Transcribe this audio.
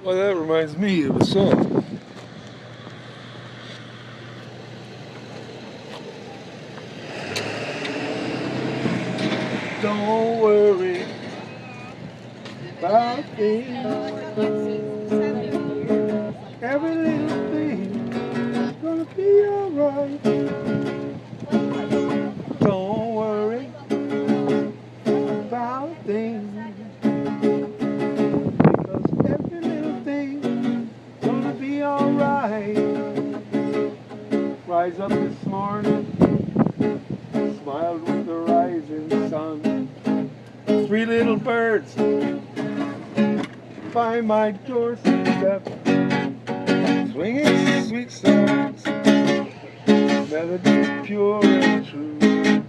Well, that reminds me of a song. Don't worry about things. Every little thing is gonna be alright. Don't worry about things. Because every little thing is gonna be alright. Rise up this morning, smiled with the rising sun. Three little birds by my doorstep, swinging sweet songs, melodies pure and true.